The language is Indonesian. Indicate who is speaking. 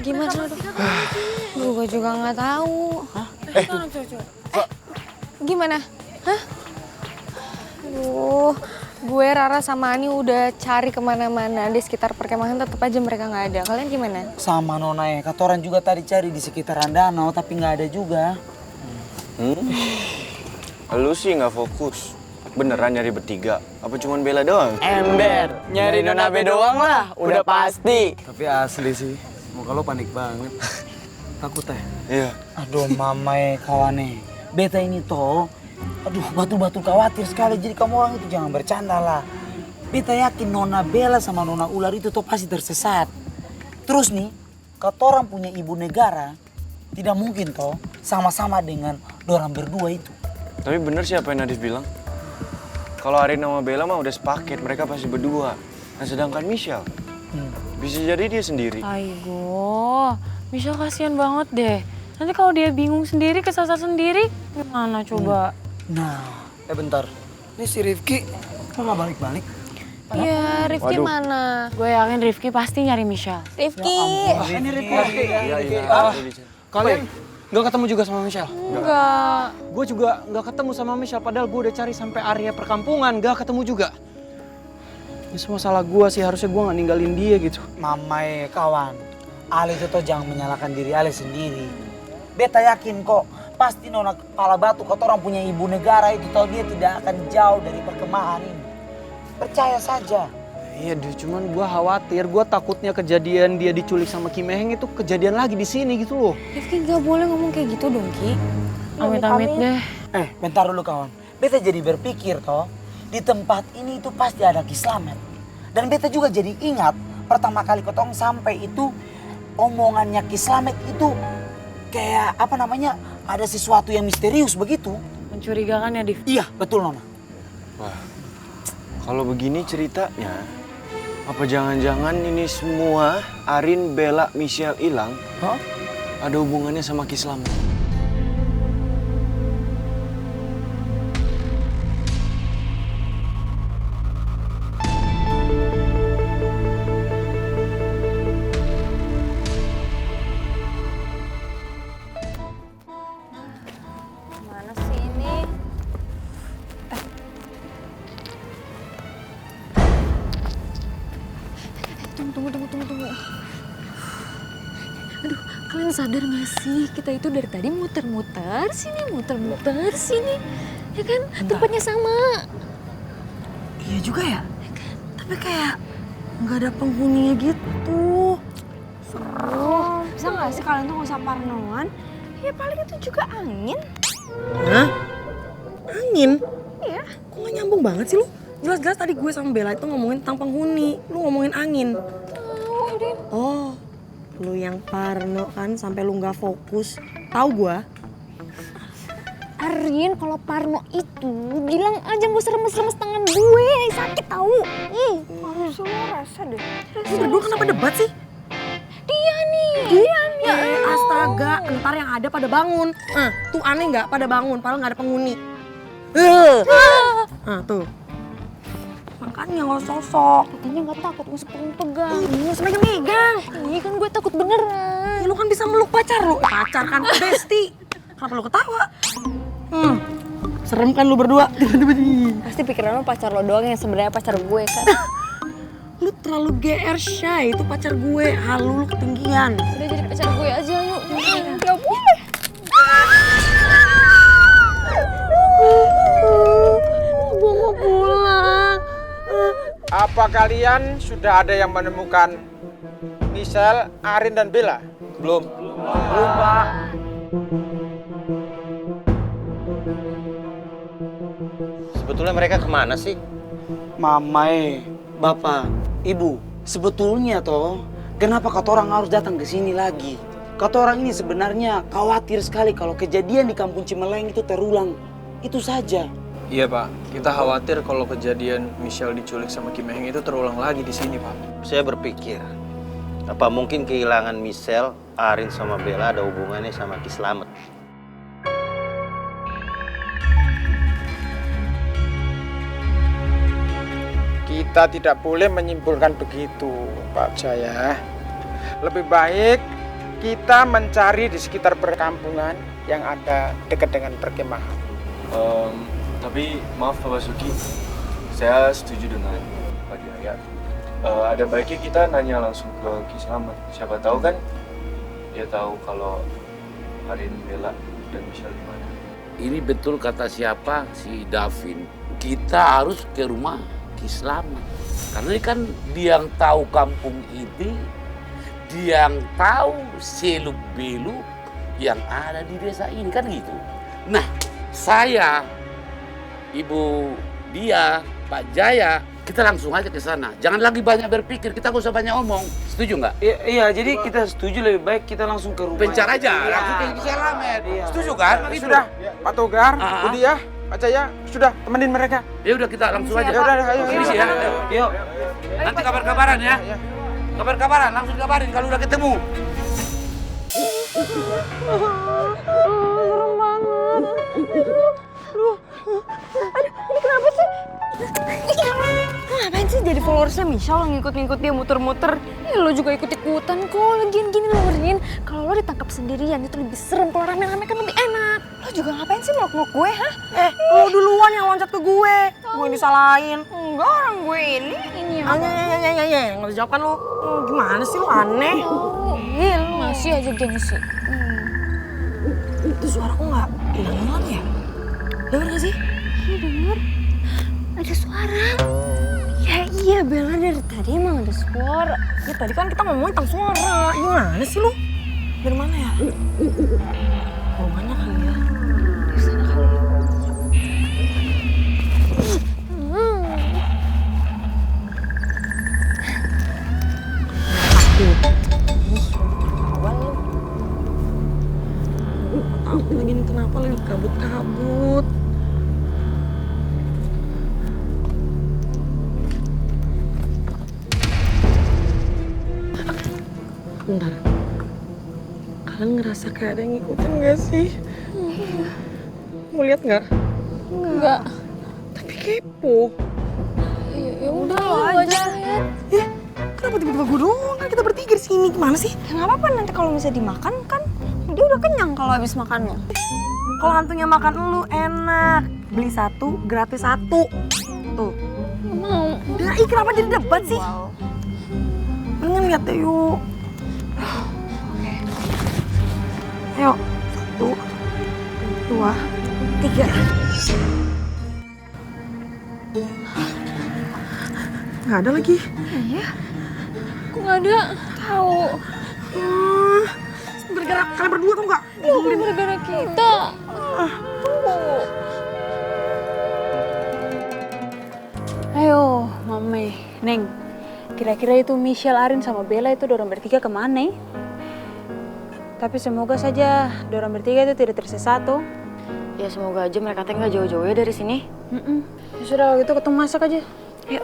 Speaker 1: gimana dong? Gue juga nggak tahu. Gimana? Hah? Aduh, gue Rara sama Ani udah cari kemana-mana di sekitar perkemahan, tetap aja mereka nggak ada. Kalian gimana?
Speaker 2: Sama Nona ya, katoran juga tadi cari di sekitaran danau tapi nggak ada juga.
Speaker 3: Lu sih nggak fokus. Beneran nyari bertiga? Apa cuman Bella doang?
Speaker 4: Ember, nyari Nona B doang lah, udah pasti.
Speaker 2: Tapi asli sih, muka lo panik banget. Takut ya?
Speaker 3: Iya.
Speaker 2: Aduh mamae kawane, beta ini toh, aduh batul-batul khawatir sekali. Jadi kamu orang itu jangan bercanda lah. Beta yakin Nona Bella sama Nona Ular itu toh pasti tersesat. Terus nih, katorang punya ibu negara, tidak mungkin toh sama-sama dengan dorang berdua itu.
Speaker 3: Tapi bener sih apa yang Nadif bilang. Kalau Arin sama Bella mah udah sepaket, mereka pasti berdua. Nah sedangkan Michelle, bisa jadi dia sendiri.
Speaker 1: Aigo, Michelle kasihan banget deh. Nanti kalau dia bingung sendiri, kesasar sendiri, gimana coba?
Speaker 2: Nah, bentar. Ini si Rifki, kok nggak balik-balik?
Speaker 1: Iya, Rifki mana? Gue yakin Rifki pasti nyari Michelle. Rifki!
Speaker 2: Ini Rifki.
Speaker 3: Iya.
Speaker 4: Kalian nggak ketemu juga sama Michelle?
Speaker 1: Enggak.
Speaker 4: Gue juga nggak ketemu sama Michelle, padahal gue udah cari sampai area perkampungan, nggak ketemu juga. Ini semua salah gue sih, harusnya gue nggak ninggalin dia gitu.
Speaker 2: Mamae kawan, Ale itu toh jangan menyalahkan diri Ale sendiri. Beta yakin kok, pasti Nona Kepala Batu kata orang punya ibu negara itu toh dia tidak akan jauh dari perkemahan ini. Percaya saja.
Speaker 4: Iya deh, cuman gue khawatir, gue takutnya kejadian dia diculik sama Kimeheng itu kejadian lagi di sini gitu loh.
Speaker 1: Rifki gak boleh ngomong kayak gitu dong, Ki. Amit-amit deh.
Speaker 2: Bentar dulu kawan. Beta jadi berpikir toh, di tempat ini itu pasti ada Kislamet. Dan beta juga jadi ingat, pertama kali ketong sampai itu, omongannya Kislamet itu kayak apa namanya, ada sesuatu yang misterius begitu.
Speaker 1: Mencurigakan ya, Div?
Speaker 2: Iya, betul Nona.
Speaker 3: Wah, kalau begini ceritanya, apa jangan-jangan ini semua Arin, Bella, Michelle hilang?
Speaker 2: Hah?
Speaker 3: Ada hubungannya sama Kislam?
Speaker 1: Mana sih ini? Tunggu. Aduh, kalian sadar gak sih? Kita itu dari tadi muter-muter sini. Ya kan? Tempatnya sama.
Speaker 2: Iya juga ya. Tapi kayak nggak ada penghuninya gitu.
Speaker 5: Seru. Bisa nggak sih kalian tuh nggak usah parnoan? Ya paling itu juga angin.
Speaker 6: Hah? Angin?
Speaker 5: Iya.
Speaker 6: Kok gak nyambung banget sih lu? Jelas-jelas tadi gue sama Bella itu ngomongin tentang penghuni. Lu ngomongin angin. Oh, lu yang parno kan sampai lu nggak fokus. Tahu gue?
Speaker 5: Arin, kalau parno itu bilang aja gak usah remes-remes tangan gue. Sakit tahu. Harus lo rasa deh.
Speaker 6: Lu berdua kenapa debat sih?
Speaker 5: Dia nih.
Speaker 6: Astaga, ntar yang ada pada bangun. Tuh aneh nggak pada bangun, padahal nggak ada penghuni. Nah, tuh. Makanya nggak sosok.
Speaker 5: Katanya gak takut, gak usah pegang-pegang.
Speaker 6: Iya, megang-megang.
Speaker 5: Iya kan gue takut beneran.
Speaker 6: Ya, lu kan bisa meluk pacar lu. Pacar kan, besti. Kenapa lu ketawa? Serem kan lu berdua?
Speaker 5: Pasti pikiran lo pacar lo doang yang sebenarnya pacar gue kan.
Speaker 6: Lu terlalu GR shy, itu pacar gue. Halu lu ketinggian.
Speaker 5: Udah jadi pacar gue aja yuk. Gak boleh.
Speaker 6: Gue mau pulang.
Speaker 7: Apa kalian sudah ada yang menemukan Michelle, Arin, dan Bella?
Speaker 3: Belum.
Speaker 7: Belum, Pak.
Speaker 8: Sebetulnya mereka kemana sih?
Speaker 2: Mamae, bapak, ibu, sebetulnya toh, kenapa kata orang harus datang ke sini lagi? Kata orang ini sebenarnya khawatir sekali kalau kejadian di Kampung Cimeleng itu terulang. Itu saja.
Speaker 4: Iya Pak, kita khawatir kalau kejadian Michelle diculik sama Kimeheng itu terulang lagi di sini Pak.
Speaker 8: Saya berpikir, apa mungkin kehilangan Michelle, Arin sama Bella ada hubungannya sama Kislamet?
Speaker 7: Kita tidak boleh menyimpulkan begitu, Pak Jaya. Lebih baik kita mencari di sekitar perkampungan yang ada dekat dengan perkemahan.
Speaker 3: Tapi maaf Pak Basuki, saya setuju dengan Pak Jaya. Ada baiknya kita nanya langsung ke Ki Slamet. Siapa tahu kan dia tahu kalau Arin, Bella, dan Michelle di mana.
Speaker 9: Ini betul kata siapa, si Davin. Kita harus ke rumah Ki Slamet. Karena ini kan dia yang tahu kampung ini, dia yang tahu seluk-beluk yang ada di desa ini, kan gitu. Nah, saya, Ibu Dia, Pak Jaya, kita langsung aja ke sana. Jangan lagi banyak berpikir, kita gak usah banyak omong. Setuju nggak?
Speaker 2: Iya, jadi kita setuju lebih baik kita langsung ke rumah.
Speaker 9: Pencar aja, langsung ke Ki Slamet. Setuju kan? Begitu.
Speaker 7: Sudah, Pak Togar, Bu Dia, Pak Jaya, sudah temenin mereka.
Speaker 9: Ya udah kita langsung aja.
Speaker 7: Ya udah, ayo.
Speaker 9: Permisi ya.
Speaker 2: Yuk.
Speaker 9: Nanti kabar-kabaran ya. Kabar-kabaran, langsung kabarin kalau udah ketemu.
Speaker 5: Serem banget. Aduh, ini kenapa sih? Ngapain sih jadi followersnya Michelle ngikut-ngikut dia muter-muter?
Speaker 1: Ya lo juga ikut-ikutan kok. Lagian gini lo Rin, kalau lo ditangkap sendirian itu lebih serem. Kalau rame-rame kan lebih enak.
Speaker 5: Lo juga ngapain sih meluk-meluk gue, hah?
Speaker 6: Lo duluan yang loncat ke gue. Gue yang disalahin.
Speaker 5: Enggak, orang gue ini.
Speaker 1: Ini ya.
Speaker 6: Ya, nggak dijawab kan lo. Gimana sih lo aneh?
Speaker 1: Masih aja gengsi.
Speaker 6: Itu suara kok nggak hilang-hilang ya? Dengar gak sih?
Speaker 1: Iya denger. Ada suara. Ya iya Bella dari tadi emang ada suara.
Speaker 6: Ya tadi kan kita ngomongin tentang suara. Gimana sih lu? Dari mana ya? Rumahnya kali ya. Di sana kali. Takut lagi nih, kenapa lagi kabut-kabut? Bentar. Kalian ngerasa kayak ada yang ngikutin gak sih? Mau lihat nggak?
Speaker 1: Enggak.
Speaker 6: Tapi kepo.
Speaker 1: Ya udah lo aja lihat.
Speaker 6: Kenapa tiba-tiba gue doang? Kan kita bertiga di sini. Gimana sih?
Speaker 5: Ya nggak apa-apa, nanti kalau misalnya dimakan kan dia udah kenyang kalau habis makannya.
Speaker 6: Kalau hantunya makan lu enak. Beli satu, gratis satu. Tuh.
Speaker 1: Mau.
Speaker 6: Udah, kenapa jadi debat sih? Mendingan lihat deh yuk. Ayo, 1, 2, 3. Nggak ada lagi.
Speaker 1: Iya. Kok nggak ada? Tahu.
Speaker 6: Gara-gara kalian berdua tuh nggak?
Speaker 1: Loh, gara-gara kita. Tuh.
Speaker 10: Ayo, Mame, Neng. Kira-kira itu Michelle, Arin, sama Bella itu dorang bertiga kemana? Tapi semoga saja dorang bertiga itu tidak tersesat tuh.
Speaker 5: Ya semoga aja mereka nggak jauh-jauh ya dari sini.
Speaker 10: Ya sudah, kalau gitu ketemu masak aja.
Speaker 5: Yuk.